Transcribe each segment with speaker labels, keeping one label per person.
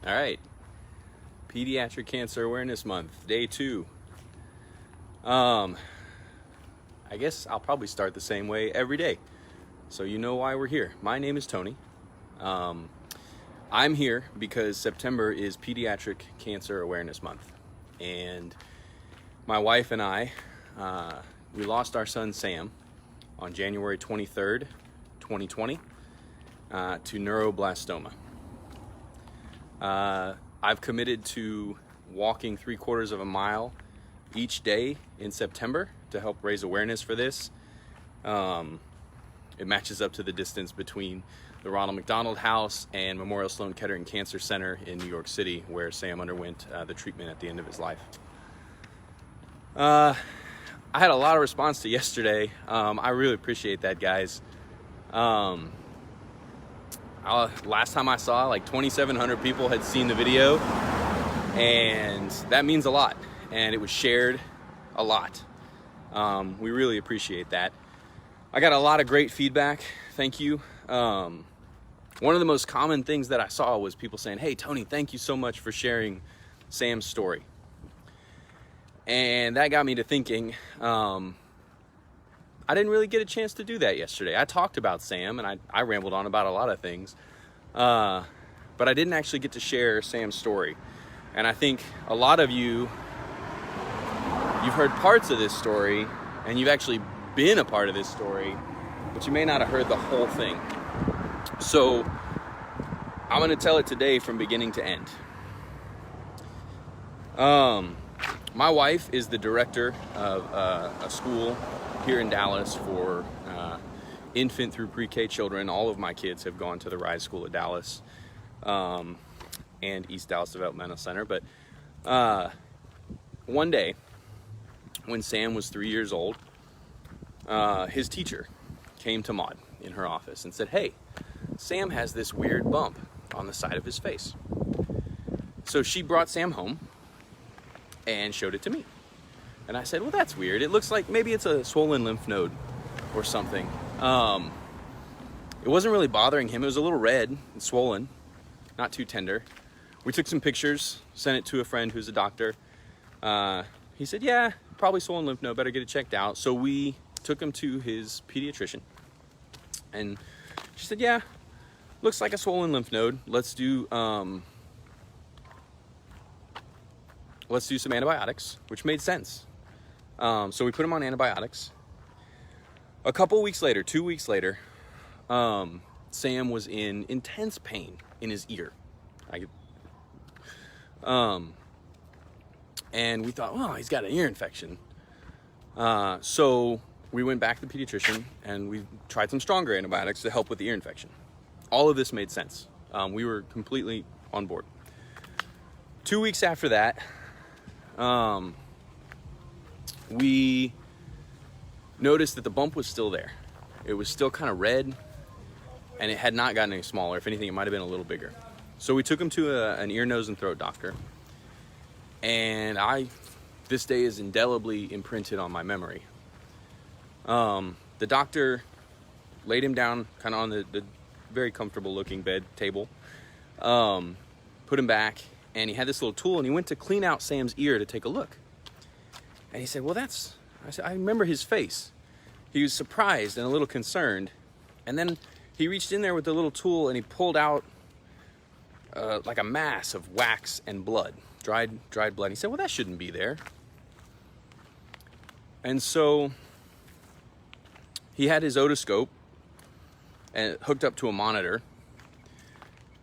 Speaker 1: All right, Pediatric Cancer Awareness Month, day 2. I guess I'll probably start the same way every day, so you know why we're here. My name is Tony. I'm here because September is Pediatric Cancer Awareness Month, and my wife and I, we lost our son Sam on January 23rd, 2020, to neuroblastoma. I've committed to walking 3/4 of a mile each day in September to help raise awareness for this. It matches up to the distance between the Ronald McDonald House and Memorial Sloan Kettering Cancer Center in New York City, where Sam underwent the treatment at the end of his life. I had a lot of response to yesterday. I really appreciate that, guys. Last time I saw, like 2,700 people had seen the video, and that means a lot, and it was shared a lot. We really appreciate that. I got a lot of great feedback. Thank you. One of the most common things that I saw was people saying, "Hey, Tony, thank you so much for sharing Sam's story." And that got me to thinking, I didn't really get a chance to do that yesterday. I talked about Sam, and I rambled on about a lot of things, but I didn't actually get to share Sam's story. And I think a lot of you've heard parts of this story, and you've actually been a part of this story, but you may not have heard the whole thing. So I'm going to tell it today from beginning to end. My wife is the director of a school here in Dallas for infant through pre-K children. All of my kids have gone to the Rise School of Dallas and East Dallas Developmental Center. But one day, when Sam was 3 years old, his teacher came to Maud in her office and said, "Hey, Sam has this weird bump on the side of his face." So she brought Sam home and showed it to me. And I said, "Well, that's weird. It looks like maybe it's a swollen lymph node or something." It wasn't really bothering him. It was a little red and swollen, not too tender. We took some pictures, sent it to a friend who's a doctor. He said, "Yeah, probably swollen lymph node, better get it checked out." So we took him to his pediatrician. And she said, "Yeah, looks like a swollen lymph node. Let's do some antibiotics," which made sense. So we put him on antibiotics. A couple weeks later, 2 weeks later, Sam was in intense pain in his ear. And we thought, "Oh, he's got an ear infection." So we went back to the pediatrician and we tried some stronger antibiotics to help with the ear infection. All of this made sense. We were completely on board. 2 weeks after that, we noticed that the bump was still there. It was still kind of red, and it had not gotten any smaller. If anything, it might have been a little bigger. So we took him to an ear, nose, and throat doctor, and this day is indelibly imprinted on my memory. The doctor laid him down kind of on the very comfortable looking bed table, put him back, and he had this little tool, and he went to clean out Sam's ear to take a look. And he said, I remember his face. He was surprised and a little concerned. And then he reached in there with the little tool and he pulled out like a mass of wax and blood, dried blood. And he said, "Well, that shouldn't be there." And so he had his otoscope and hooked up to a monitor.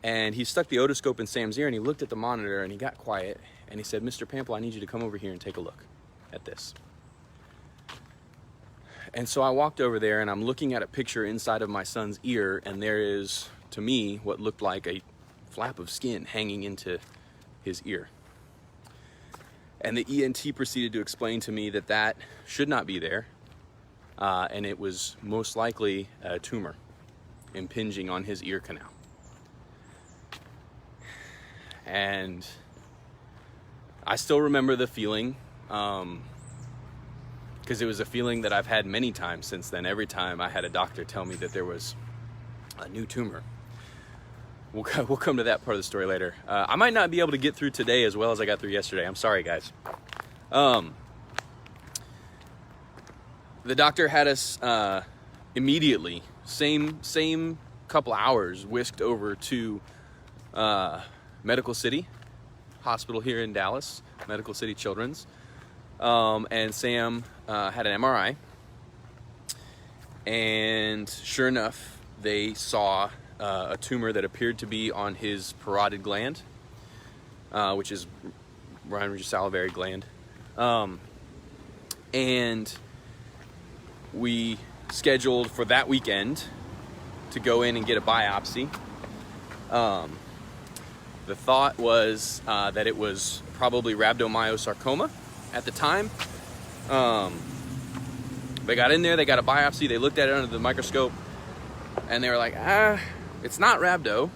Speaker 1: And he stuck the otoscope in Sam's ear and he looked at the monitor and he got quiet. And he said, "Mr. Pample, I need you to come over here and take a look at this." And so I walked over there and I'm looking at a picture inside of my son's ear, and there is, to me, what looked like a flap of skin hanging into his ear. And the ENT proceeded to explain to me that should not be there, and it was most likely a tumor impinging on his ear canal. And I still remember the feeling, because it was a feeling that I've had many times since then. Every time I had a doctor tell me that there was a new tumor. we'll come to that part of the story later. I might not be able to get through today as well as I got through yesterday. I'm sorry, guys. The doctor had us immediately, same couple hours, whisked over to Medical City Hospital here in Dallas, Medical City Children's. And Sam had an MRI. And sure enough, they saw a tumor that appeared to be on his parotid gland, which is Rhinege's salivary gland. And we scheduled for that weekend to go in and get a biopsy. The thought was that it was probably rhabdomyosarcoma at the time. They got in there, they got a biopsy, they looked at it under the microscope, and they were like, it's not rhabdo.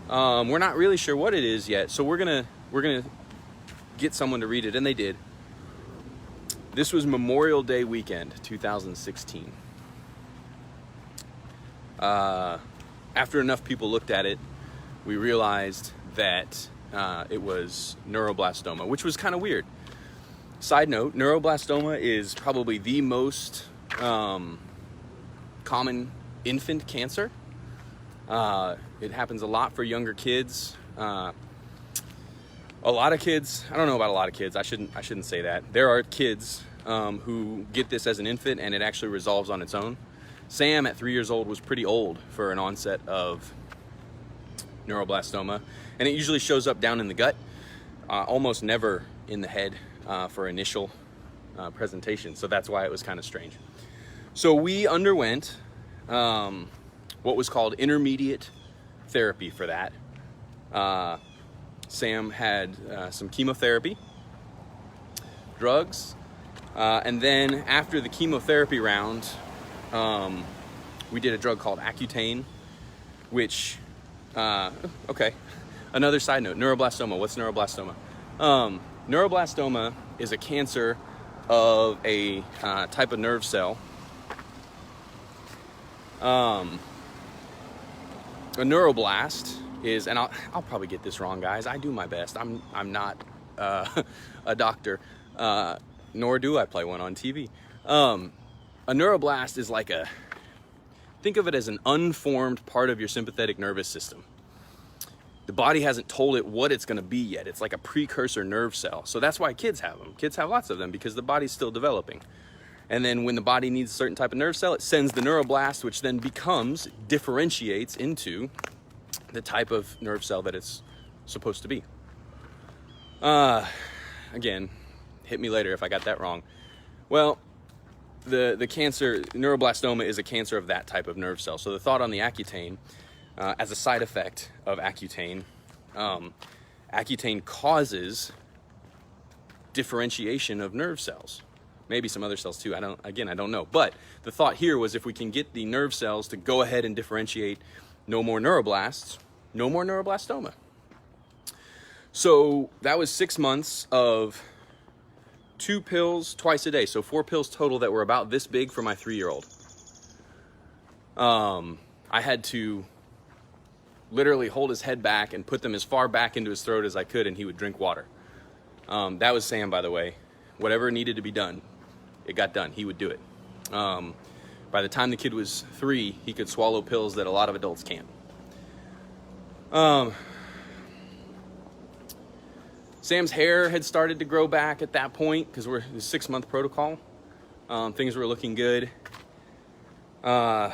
Speaker 1: We're not really sure what it is yet, so we're gonna get someone to read it, and they did. This was Memorial Day weekend, 2016. After enough people looked at it, we realized that it was neuroblastoma, which was kind of weird. Side note, neuroblastoma is probably the most common infant cancer. It happens a lot for younger kids. A lot of kids, I don't know about a lot of kids, I shouldn't say that. There are kids who get this as an infant and it actually resolves on its own. Sam at 3 years old was pretty old for an onset of neuroblastoma, and it usually shows up down in the gut, almost never in the head for initial presentation. So that's why it was kind of strange. So we underwent what was called intermediate therapy for that. Sam had some chemotherapy, drugs, and then after the chemotherapy round, we did a drug called Accutane, which, okay, another side note, neuroblastoma. What's neuroblastoma? Neuroblastoma is a cancer of a type of nerve cell. A neuroblast is, and I'll probably get this wrong, guys. I do my best. I'm not a doctor, nor do I play one on TV. A neuroblast is like think of it as an unformed part of your sympathetic nervous system. The body hasn't told it what it's going to be yet. It's like a precursor nerve cell. So that's why kids have them. Kids have lots of them because the body's still developing. And then when the body needs a certain type of nerve cell, it sends the neuroblast, which then differentiates into the type of nerve cell that it's supposed to be. Again, hit me later if I got that wrong. Well, the cancer, neuroblastoma, is a cancer of that type of nerve cell. So the thought on the Accutane, as a side effect of Accutane, Accutane causes differentiation of nerve cells. Maybe some other cells too. I don't know. But the thought here was if we can get the nerve cells to go ahead and differentiate, no more neuroblasts, no more neuroblastoma. So that was 6 months of 2 pills twice a day. So 4 pills total that were about this big for my 3-year-old. I had to literally hold his head back and put them as far back into his throat as I could, and he would drink water. That was Sam, by the way. Whatever needed to be done, it got done. He would do it. By the time the kid was 3, he could swallow pills that a lot of adults can't. Sam's hair had started to grow back at that point because we're the 6-month protocol. Things were looking good. At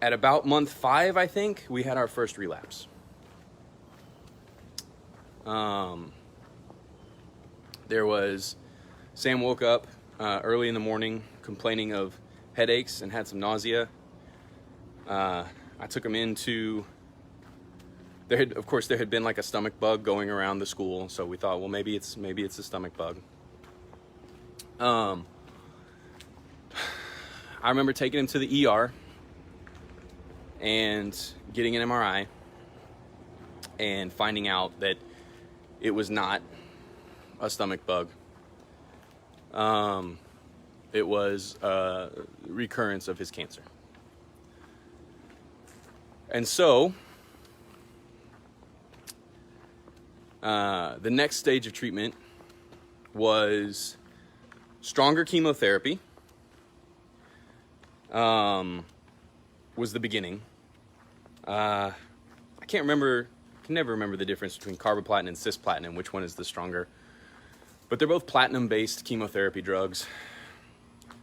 Speaker 1: about month 5, I think, we had our first relapse. Sam woke up early in the morning complaining of headaches and had some nausea. I took him into, there had been like a stomach bug going around the school, so we thought, well, maybe it's a stomach bug. I remember taking him to the ER and getting an MRI and finding out that it was not a stomach bug. It was a recurrence of his cancer. And so, the next stage of treatment was stronger chemotherapy. Was the beginning. I can never remember the difference between carboplatin and cisplatin, which one is the stronger. But they're both platinum-based chemotherapy drugs.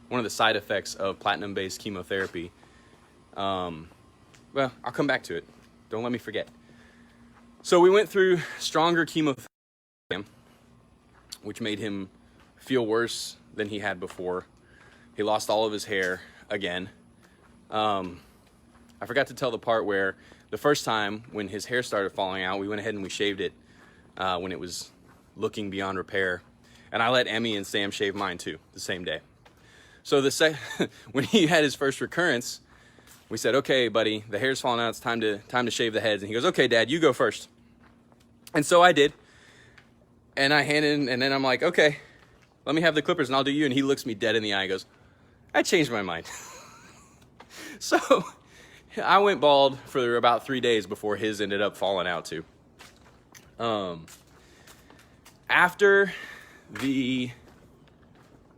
Speaker 1: One of the side effects of platinum-based chemotherapy, well, I'll come back to it. Don't let me forget. So we went through stronger chemotherapy, which made him feel worse than he had before. He lost all of his hair again. I forgot to tell the part where the first time when his hair started falling out, we went ahead and we shaved it when it was looking beyond repair. And I let Emmy and Sam shave mine too, the same day. So when he had his first recurrence, we said, okay, buddy, the hair's falling out. It's time to shave the heads. And he goes, okay, Dad, you go first. And so I did. And I handed, and then I'm like, okay, let me have the clippers and I'll do you. And he looks me dead in the eye and goes, I changed my mind. So I went bald for about 3 days before his ended up falling out too. After the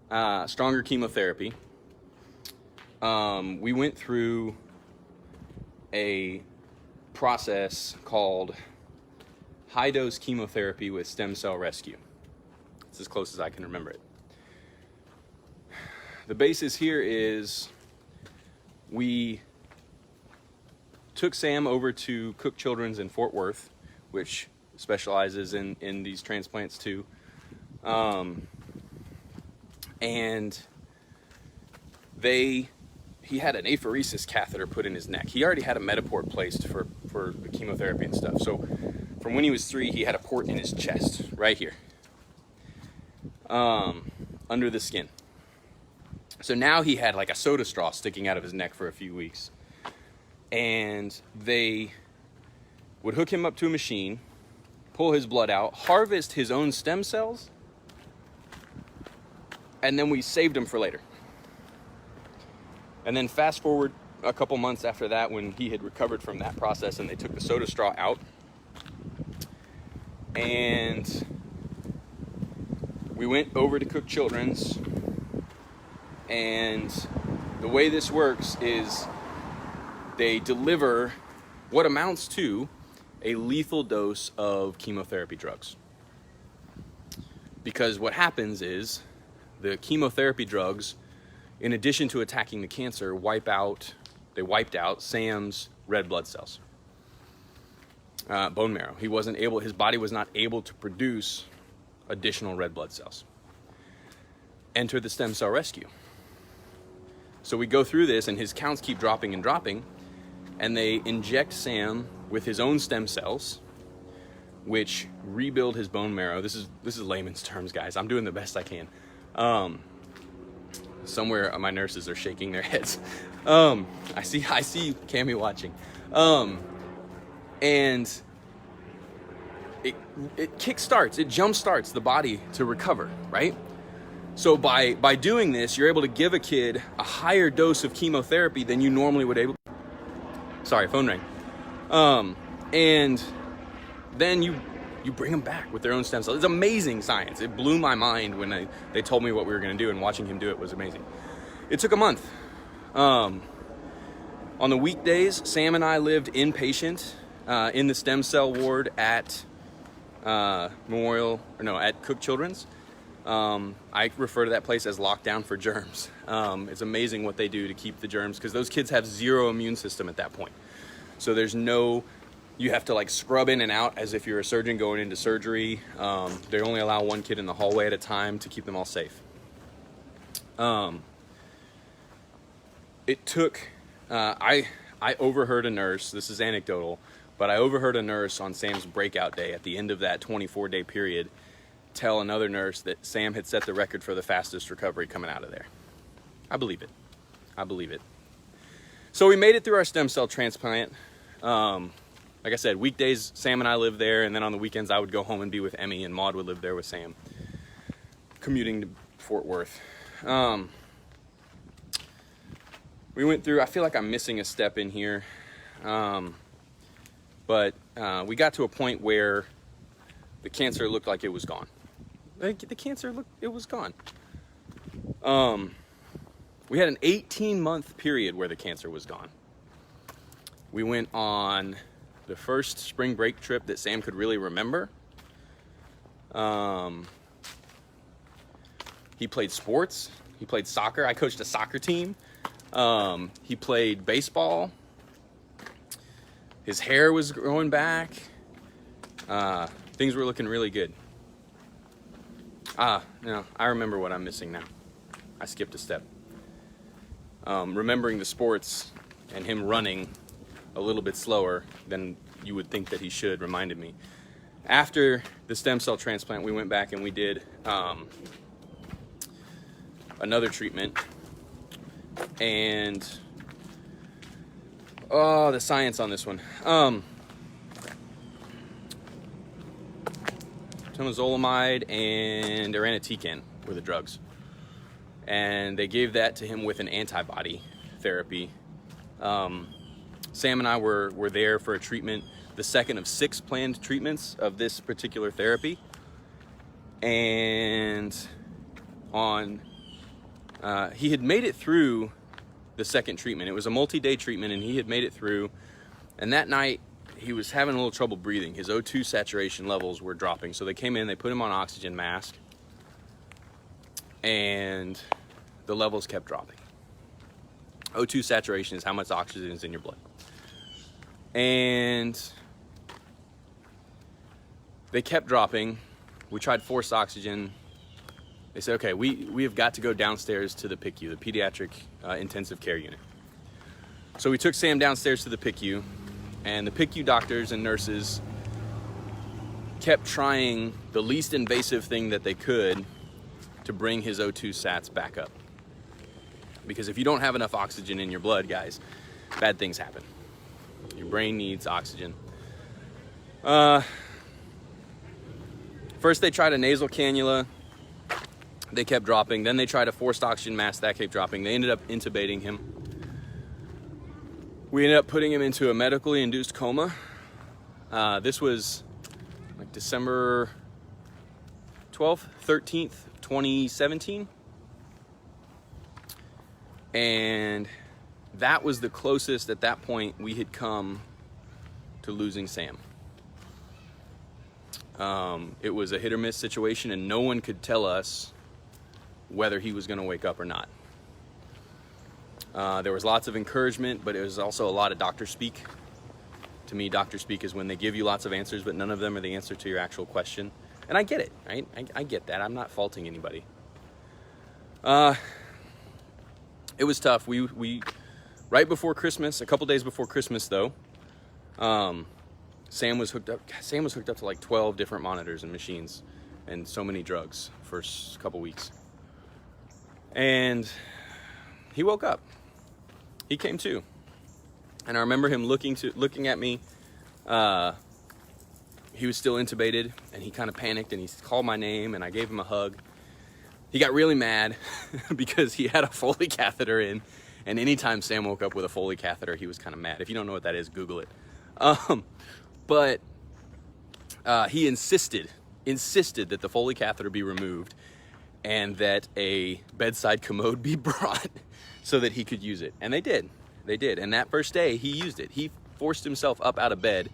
Speaker 1: stronger chemotherapy, we went through a process called high-dose chemotherapy with stem cell rescue. It's as close as I can remember it. The basis here is we took Sam over to Cook Children's in Fort Worth, which specializes in these transplants too. And he had an apheresis catheter put in his neck. He already had a Metaport placed for the chemotherapy and stuff. So from when he was 3, he had a port in his chest, right here, under the skin. So now he had like a soda straw sticking out of his neck for a few weeks. And they would hook him up to a machine, pull his blood out, harvest his own stem cells, and then we saved him for later. And then fast forward a couple months after that, when he had recovered from that process and they took the soda straw out, and we went over to Cook Children's. And the way this works is they deliver what amounts to a lethal dose of chemotherapy drugs. Because what happens is the chemotherapy drugs, in addition to attacking the cancer, wiped out Sam's red blood cells, bone marrow. His body was not able to produce additional red blood cells. Enter the stem cell rescue. So we go through this and his counts keep dropping and dropping, and they inject Sam with his own stem cells, which rebuild his bone marrow. This is layman's terms, guys. I'm doing the best I can. Somewhere my nurses are shaking their heads. I see Cammie watching. And it kickstarts, it jumpstarts the body to recover, right? So by doing this, you're able to give a kid a higher dose of chemotherapy than you normally would able. Sorry, phone rang. And then you bring them back with their own stem cells. It's amazing science. It blew my mind when they told me what we were going to do, and watching him do it was amazing. It took a month. On the weekdays, Sam and I lived inpatient in the stem cell ward at Cook Children's. I refer to that place as lockdown for germs. It's amazing what they do to keep the germs, because those kids have zero immune system at that point. So you have to like scrub in and out as if you're a surgeon going into surgery. They only allow one kid in the hallway at a time to keep them all safe. It took, I overheard a nurse, this is anecdotal, but I overheard a nurse on Sam's breakout day at the end of that 24-day period tell another nurse that Sam had set the record for the fastest recovery coming out of there. I believe it. So we made it through our stem cell transplant. Like I said, weekdays, Sam and I lived there, and then on the weekends, I would go home and be with Emmy, and Maud would live there with Sam, commuting to Fort Worth. We went through, I feel like I'm missing a step in here. But we got to a point where the cancer looked like it was gone. The cancer looked, it was gone. We had an 18-month period where the cancer was gone. We went on the first spring break trip that Sam could really remember. He played sports. He played soccer. I coached a soccer team. He played baseball. His hair was growing back. Things were looking really good. No, I remember what I'm missing now. I skipped a step. Remembering the sports and him running a little bit slower than you would think that he should reminded me. After the stem cell transplant, we went back and we did another treatment. And the science on this one. Temozolomide and irinotecan were the drugs. And they gave that to him with an antibody therapy. Sam and I were there for a treatment, the second of 6 planned treatments of this particular therapy. And he had made it through the second treatment. It was a multi-day treatment and he had made it through. And that night he was having a little trouble breathing. His O2 saturation levels were dropping. So they came in, they put him on an oxygen mask, and the levels kept dropping. O2 saturation is how much oxygen is in your blood. And they kept dropping. We tried forced oxygen. They said, okay, we have got to go downstairs to the PICU, the pediatric intensive care unit. So we took Sam downstairs to the PICU, and the PICU doctors and nurses kept trying the least invasive thing that they could to bring his O2 sats back up. Because if you don't have enough oxygen in your blood, guys, bad things happen. Your brain needs oxygen. First they tried a nasal cannula. They kept dropping. Then they tried a forced oxygen mask. That kept dropping. They ended up intubating him. We ended up putting him into a medically induced coma. This was like December 12th, 13th, 2017. And that was the closest at that point we had come to losing Sam. It was a hit or miss situation, and no one could tell us whether he was going to wake up or not. There was lots of encouragement, but it was also a lot of doctor speak. To me, doctor speak is when they give you lots of answers, but none of them are the answer to your actual question. And I get it, right? I get that. I'm not faulting anybody. It was tough. We right before Christmas, a couple days before Christmas though, Sam was hooked up to like 12 different monitors and machines and so many drugs for a couple weeks. And he woke up. He came to. And I remember him looking at me. He was still intubated, and he kind of panicked, and he called my name, and I gave him a hug. He got really mad because he had a Foley catheter in, and anytime Sam woke up with a Foley catheter, he was kind of mad. If you don't know what that is, Google it. But he insisted that the Foley catheter be removed and that a bedside commode be brought so that he could use it. And they did. And that first day, he used it. He forced himself up out of bed.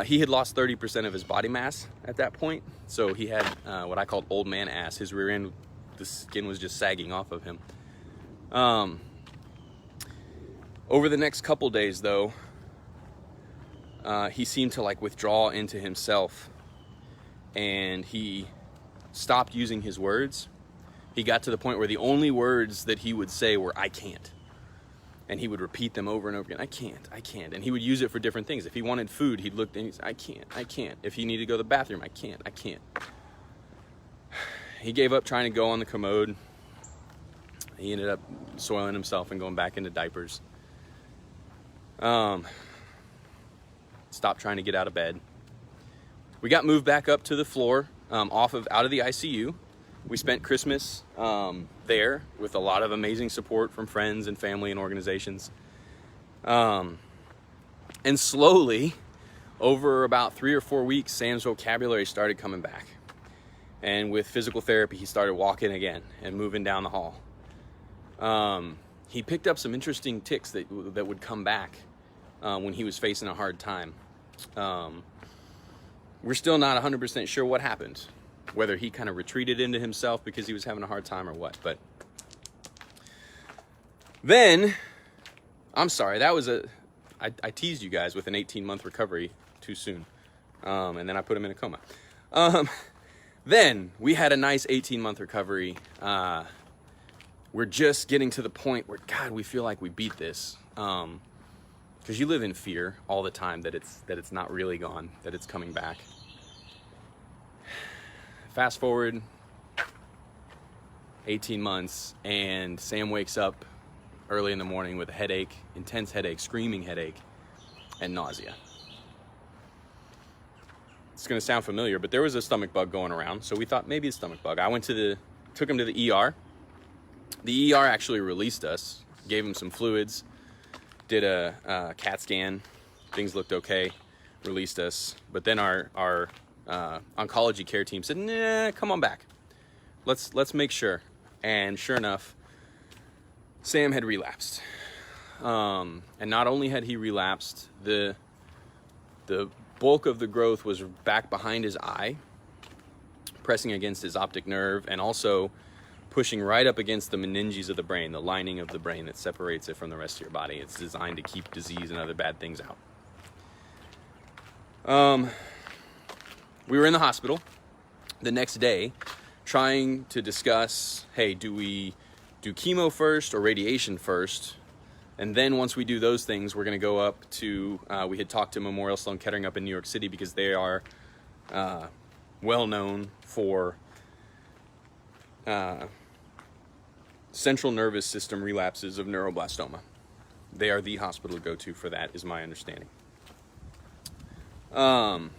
Speaker 1: He had lost 30% of his body mass at that point. So he had what I called old man ass. His rear end, the skin was just sagging off of him. Over the next couple days, though, he seemed to like withdraw into himself, and he stopped using his words. He got to the point where the only words that he would say were, "I can't." And he would repeat them over and over again. I can't. And he would use it for different things. If he wanted food, he'd look and he'd say, I can't. If he needed to go to the bathroom, I can't. He gave up trying to go on the commode. He ended up soiling himself and going back into diapers. Stopped trying to get out of bed. We got moved back up to the floor, out of the ICU. We spent Christmas there with a lot of amazing support from friends and family and organizations. And slowly, over about 3 or 4 weeks, Sam's vocabulary started coming back. And with physical therapy, he started walking again and moving down the hall. He picked up some interesting tics that would come back when he was facing a hard time. We're still not 100% sure what happened, whether he kind of retreated into himself because he was having a hard time or what. But then, I'm sorry, that was I teased you guys with an 18-month recovery too soon. And then I put him in a coma. Then we had a nice 18-month recovery. We're just getting to the point where, God, we feel like we beat this. Because you live in fear all the time that it's not really gone, that it's coming back. Fast forward 18 months, and Sam wakes up early in the morning with a headache, intense headache, screaming headache, and nausea. It's gonna sound familiar, but there was a stomach bug going around, so we thought maybe a stomach bug. I took him to the ER. The ER actually released us, gave him some fluids, did a CAT scan, things looked okay, released us. But then our oncology care team said, nah, come on back. Let's make sure. And sure enough, Sam had relapsed. And not only had he relapsed, the bulk of the growth was back behind his eye, pressing against his optic nerve, and also pushing right up against the meninges of the brain, the lining of the brain that separates it from the rest of your body. It's designed to keep disease and other bad things out. We were in the hospital the next day trying to discuss, hey, do we do chemo first or radiation first? And then once we do those things, we're going to go up to, we had talked to Memorial Sloan Kettering up in New York City because they are well known for central nervous system relapses of neuroblastoma. They are the hospital to go to for that, is my understanding. We're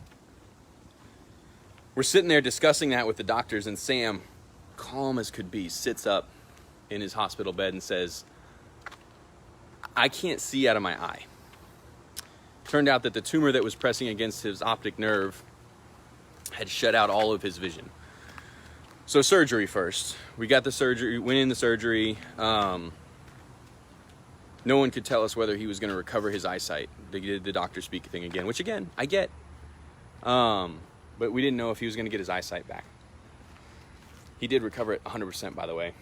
Speaker 1: sitting there discussing that with the doctors, and Sam, calm as could be, sits up in his hospital bed and says, I can't see out of my eye. Turned out that the tumor that was pressing against his optic nerve had shut out all of his vision. So surgery first. We got the surgery, went in the surgery. No one could tell us whether he was going to recover his eyesight. They did the doctor speak thing again, which again, I get. But we didn't know if he was going to get his eyesight back. He did recover it 100%, by the way.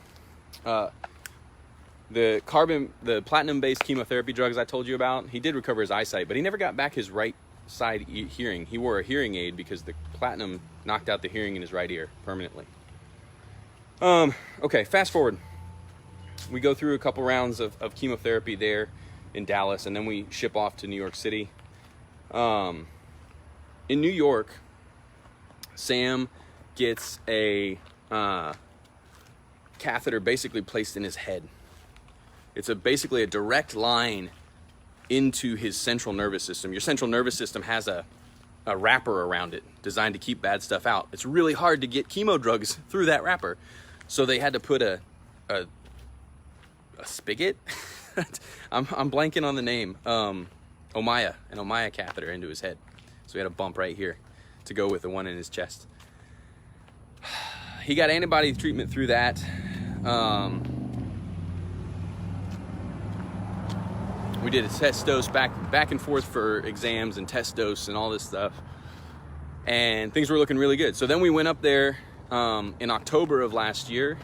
Speaker 1: The platinum-based chemotherapy drugs I told you about, he did recover his eyesight, but he never got back his right side hearing. He wore a hearing aid because the platinum knocked out the hearing in his right ear permanently. Okay, fast forward. We go through a couple rounds of chemotherapy there in Dallas, and then we ship off to New York City. In New York, Sam gets a catheter basically placed in his head. It's basically a direct line into his central nervous system. Your central nervous system has a wrapper around it designed to keep bad stuff out. It's really hard to get chemo drugs through that wrapper. So they had to put a spigot? I'm blanking on the name. An Ommaya catheter into his head. So he had a bump right here to go with the one in his chest. He got antibody treatment through that. We did a test dose back and forth for exams and test dose and all this stuff. And things were looking really good. So then we went up there in October of last year,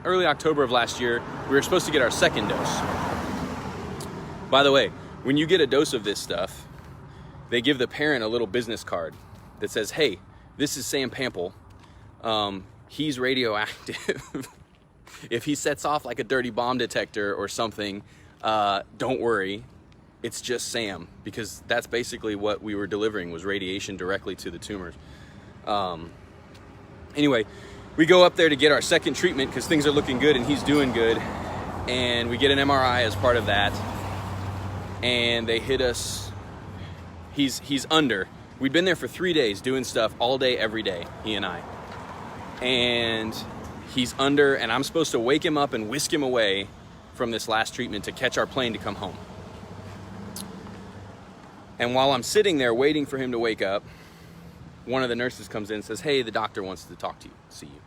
Speaker 1: early October of last year. We were supposed to get our second dose. By the way, when you get a dose of this stuff, they give the parent a little business card that says, hey, this is Sam Pample. He's radioactive. If he sets off like a dirty bomb detector or something, don't worry, it's just Sam, because that's basically what we were delivering, was radiation directly to the tumors. Anyway, we go up there to get our second treatment because things are looking good and he's doing good, and we get an MRI as part of that, and they hit us. He's under. We'd been there for 3 days doing stuff all day, every day, he and I. And he's under, and I'm supposed to wake him up and whisk him away from this last treatment to catch our plane to come home. And while I'm sitting there waiting for him to wake up, one of the nurses comes in and says, "Hey, the doctor wants to talk to you, see you."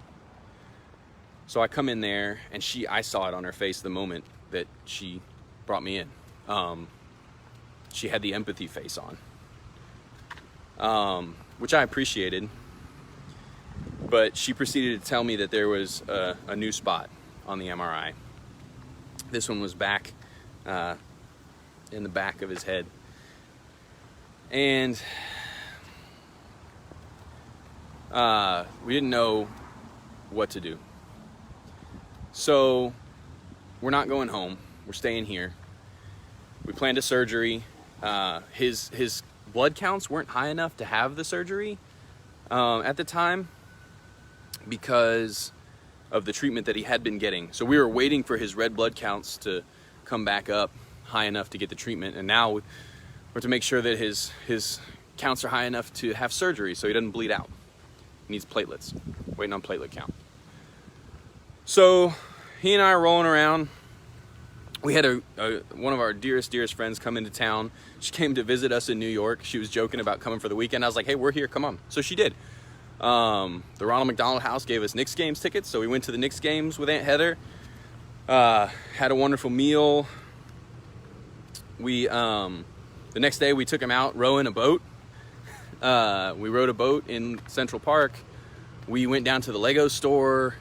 Speaker 1: So I come in there, and I saw it on her face the moment that she brought me in. She had the empathy face on, which I appreciated. But she proceeded to tell me that there was a new spot on the MRI. This one was back in the back of his head. And we didn't know what to do. So we're not going home. We're staying here. We planned a surgery. His blood counts weren't high enough to have the surgery at the time because of the treatment that he had been getting. So we were waiting for his red blood counts to come back up high enough to get the treatment. And now we're to make sure that his counts are high enough to have surgery so he doesn't bleed out. He needs platelets. Waiting on platelet count. So he and I are rolling around. We had one of our dearest friends come into town. She came to visit us in New York. She was joking about coming for the weekend. I was like, "Hey, we're here, come on." So she did. The Ronald McDonald House gave us Knicks games tickets, so we went to the Knicks games with Aunt Heather. Had a wonderful meal. We the next day we took him out rowing a boat. We rowed a boat in Central Park. We went down to the Lego store.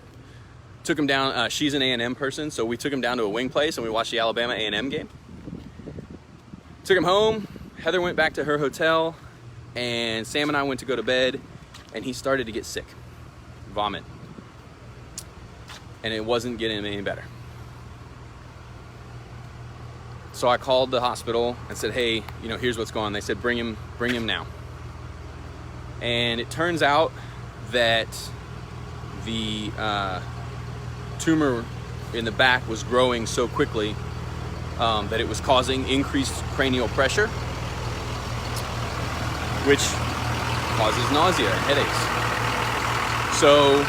Speaker 1: Took him down. She's an A&M person, so we took him down to a wing place and we watched the Alabama A&M game. Took him home. Heather went back to her hotel, and Sam and I went to go to bed, and he started to get sick, vomit, and it wasn't getting any better. So I called the hospital and said, "Hey, here's what's going on." They said, bring him now." And it turns out that the tumor in the back was growing so quickly that it was causing increased cranial pressure, which causes nausea and headaches. So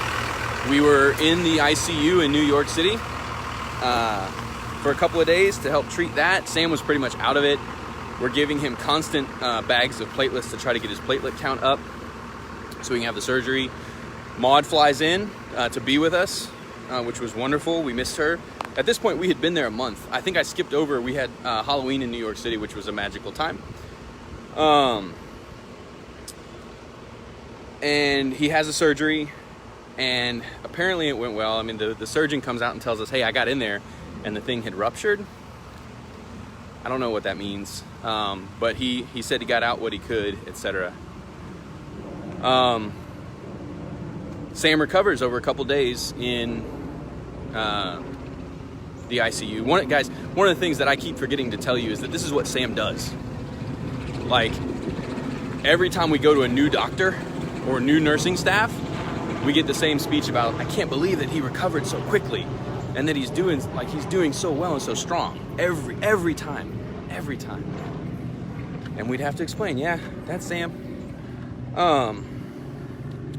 Speaker 1: we were in the ICU in New York City for a couple of days to help treat that. Sam was pretty much out of it. We're giving him constant bags of platelets to try to get his platelet count up so we can have the surgery. Maud flies in to be with us, which was wonderful. We missed her. At this point, we had been there a month. I think I skipped over. We had Halloween in New York City, which was a magical time. And he has a surgery, and apparently it went well. I mean, the surgeon comes out and tells us, "Hey, I got in there, and the thing had ruptured." I don't know what that means, but he said he got out what he could, etc. Sam recovers over a couple days in the ICU. One of the things that I keep forgetting to tell you is that this is what Sam does. Like, every time we go to a new doctor or new nursing staff, we get the same speech about, "I can't believe that he recovered so quickly and that he's doing so well and so strong." Every time. And we'd have to explain, "Yeah, that's Sam."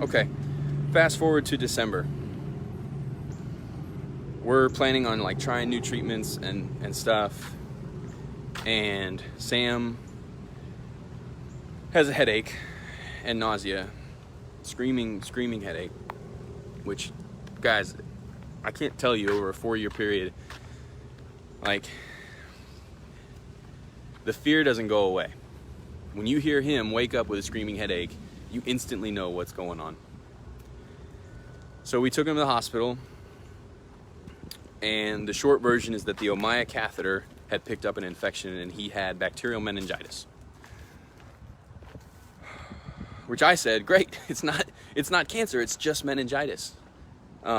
Speaker 1: Okay. Fast forward to December. We're planning on trying new treatments and stuff. And Sam has a headache and nausea, screaming headache, which, guys, I can't tell you, over a 4-year period, the fear doesn't go away. When you hear him wake up with a screaming headache, you instantly know what's going on. So we took him to the hospital, and the short version is that the Ommaya catheter had picked up an infection and he had bacterial meningitis. Which I said, "Great, it's not cancer, it's just meningitis." We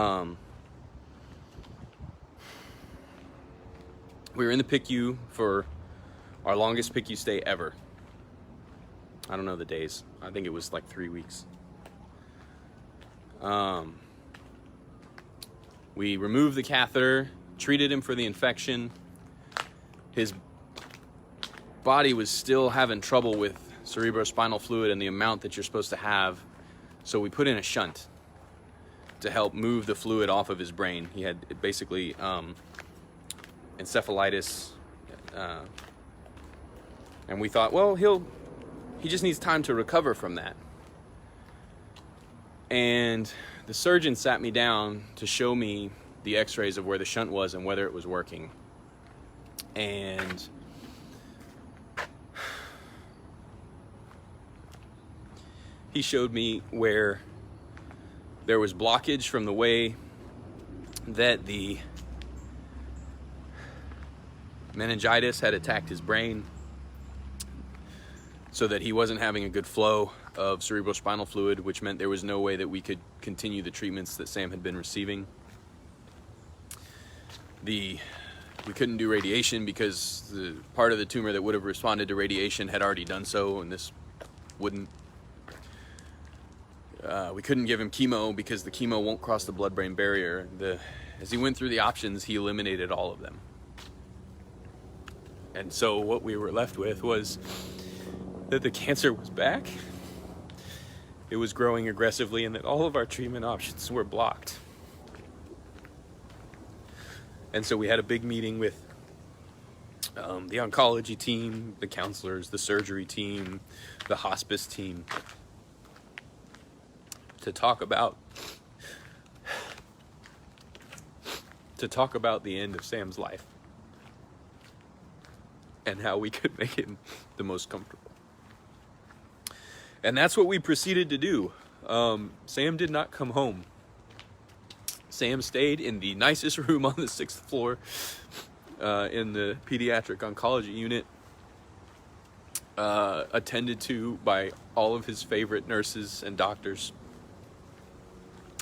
Speaker 1: were in the PICU for our longest PICU stay ever. I don't know the days. I think it was 3 weeks. We removed the catheter, treated him for the infection. His body was still having trouble with cerebrospinal fluid and the amount that you're supposed to have. So we put in a shunt to help move the fluid off of his brain. He had basically encephalitis, And we thought, well, he just needs time to recover from that. And the surgeon sat me down to show me the x-rays of where the shunt was and whether it was working. And he showed me where there was blockage from the way that the meningitis had attacked his brain, so that he wasn't having a good flow of cerebrospinal fluid, which meant there was no way that we could continue the treatments that Sam had been receiving. We couldn't do radiation because the part of the tumor that would have responded to radiation had already done so, and this wouldn't. We couldn't give him chemo because the chemo won't cross the blood-brain barrier. As he went through the options, he eliminated all of them. And so what we were left with was that the cancer was back, it was growing aggressively, and that all of our treatment options were blocked. And so we had a big meeting with the oncology team, the counselors, the surgery team, the hospice team, to talk about the end of Sam's life and how we could make him the most comfortable. And that's what we proceeded to do. Sam did not come home. Sam stayed in the nicest room on the 6th floor in the pediatric oncology unit, attended to by all of his favorite nurses and doctors.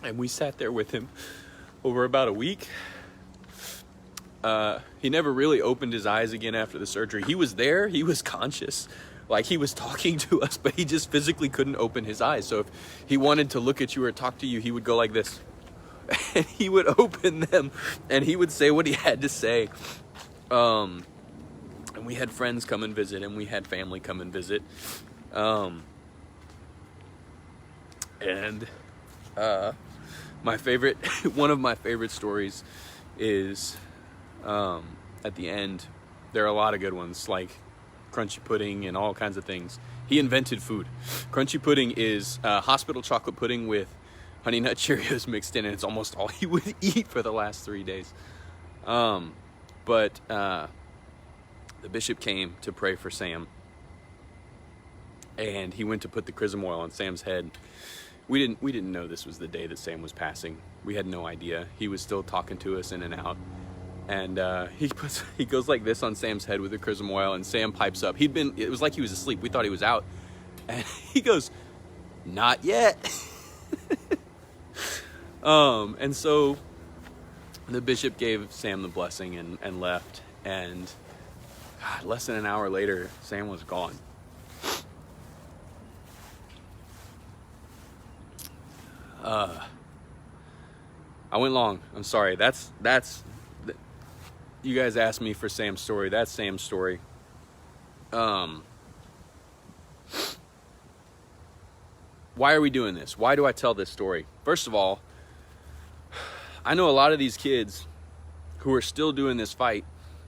Speaker 1: And we sat there with him over about a week. He never really opened his eyes again after the surgery. He was there, he was conscious, like he was talking to us, but he just physically couldn't open his eyes. So if he wanted to look at you or talk to you, he would go like this. And he would open them and he would say what he had to say. And we had friends come and visit, and we had family come and visit. My favorite, one of my favorite stories is at the end. There are a lot of good ones, like crunchy pudding and all kinds of things. He invented food. Crunchy pudding is hospital chocolate pudding with Honey Nut Cheerios mixed in, and it's almost all he would eat for the last 3 days. But the bishop came to pray for Sam, and he went to put the chrism oil on Sam's head. We didn't know this was the day that Sam was passing. We had no idea. He was still talking to us in and out. And he goes like this on Sam's head with the chrism oil, and Sam pipes up. It was like he was asleep. We thought he was out. And he goes, "Not yet." And so the bishop gave Sam the blessing and left. And God, less than an hour later, Sam was gone. I went long. I'm sorry. You guys asked me for Sam's story. That's Sam's story. Why are we doing this? Why do I tell this story? First of all, I know a lot of these kids who are still doing this fight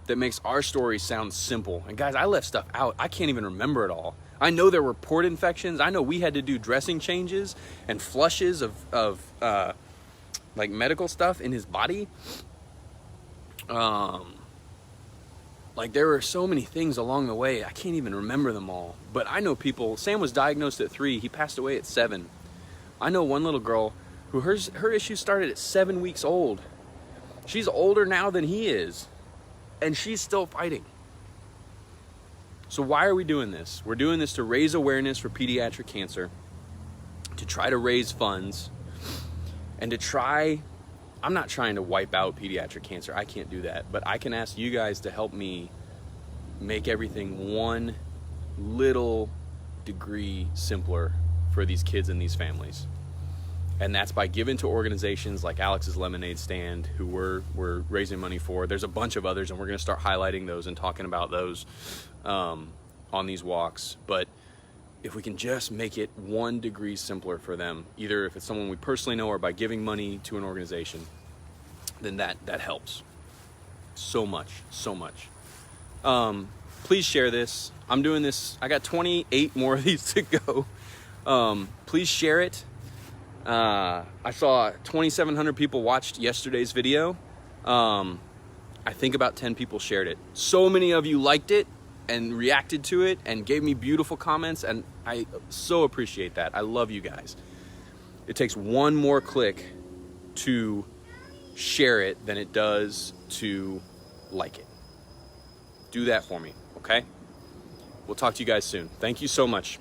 Speaker 1: that makes our story sound simple. And guys, I left stuff out. I can't even remember it all. I know there were port infections. I know we had to do dressing changes and flushes of like medical stuff in his body. Like there were so many things along the way. I can't even remember them all. But I know people. Sam was diagnosed at 3. He passed away at 7. I know one little girl who her issue started at 7 weeks old. She's older now than he is, and she's still fighting. So why are we doing this? We're doing this to raise awareness for pediatric cancer, to try to raise funds, and to try, I'm not trying to wipe out pediatric cancer. I can't do that. But I can ask you guys to help me make everything one little degree simpler for these kids and these families. And that's by giving to organizations like Alex's Lemonade Stand, who we're raising money for. There's a bunch of others, and we're going to start highlighting those and talking about those on these walks. But if we can just make it 1 degree simpler for them, either if it's someone we personally know or by giving money to an organization, then that helps so much. please share this. I'm doing this. I got 28 more of these to go. Please share it. I saw 2,700 people watched yesterday's video. I think about 10 people shared it. So many of you liked it and reacted to it and gave me beautiful comments, and I so appreciate that. I love you guys. It takes one more click to share it than it does to like it. Do that for me, okay? We'll talk to you guys soon. Thank you so much.